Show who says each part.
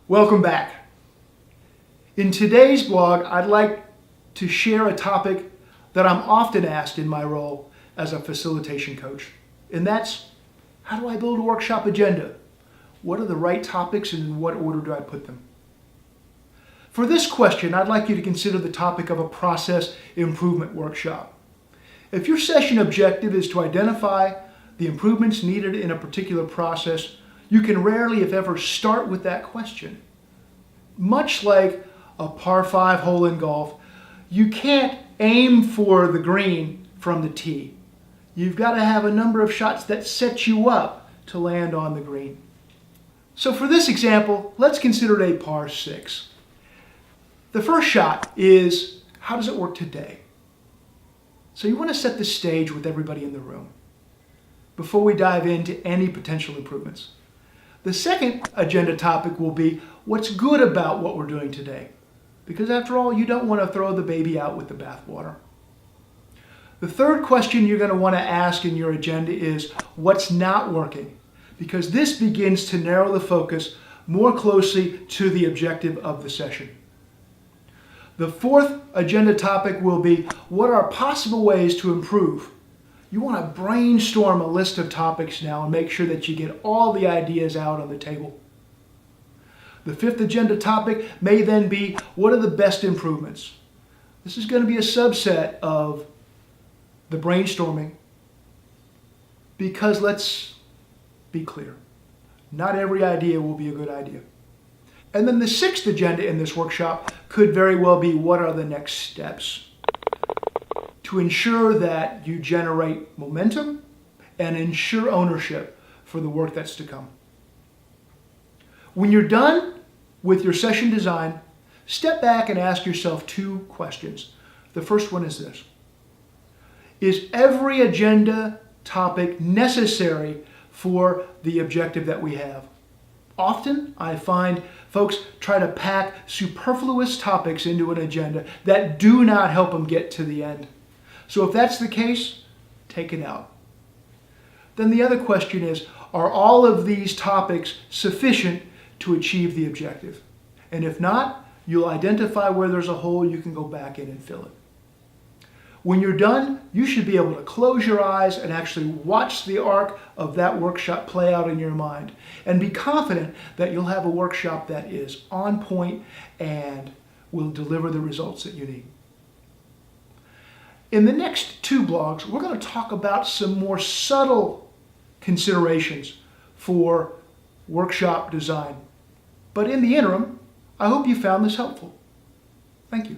Speaker 1: Welcome back. In today's blog, I'd like to share a topic that I'm often asked in my role as a facilitation coach, and that's, how do I build a workshop agenda? What are the right topics and in what order do I put them? For this question, I'd like you to consider the topic of a process improvement workshop. If your session objective is to identify the improvements needed in a particular process, you can rarely, if ever, start with that question. Much like a par 5 hole in golf, you can't aim for the green from the tee. You've got to have a number of shots that set you up to land on the green. So for this example, let's consider it a par 6. The first shot is, how does it work today? So you want to set the stage with everybody in the room before we dive into any potential improvements. The second agenda topic will be, what's good about what we're doing today? Because after all, you don't want to throw the baby out with the bathwater. The third question you're going to want to ask in your agenda is, what's not working? Because this begins to narrow the focus more closely to the objective of the session. The fourth agenda topic will be, what are possible ways to improve? You want to brainstorm a list of topics now and make sure that you get all the ideas out on the table. The fifth agenda topic may then be, what are the best improvements? This is going to be a subset of the brainstorming, because let's be clear, not every idea will be a good idea. And then the sixth agenda in this workshop could very well be, what are the next steps to ensure that you generate momentum and ensure ownership for the work that's to come. When you're done with your session design, step back and ask yourself two questions. The first one is this: is every agenda topic necessary for the objective that we have? Often, I find folks try to pack superfluous topics into an agenda that do not help them get to the end. So if that's the case, take it out. Then the other question is, are all of these topics sufficient to achieve the objective? And if not, you'll identify where there's a hole, you can go back in and fill it. When you're done, you should be able to close your eyes and actually watch the arc of that workshop play out in your mind and be confident that you'll have a workshop that is on point and will deliver the results that you need. In the next two blogs, we're going to talk about some more subtle considerations for workshop design. But in the interim, I hope you found this helpful. Thank you.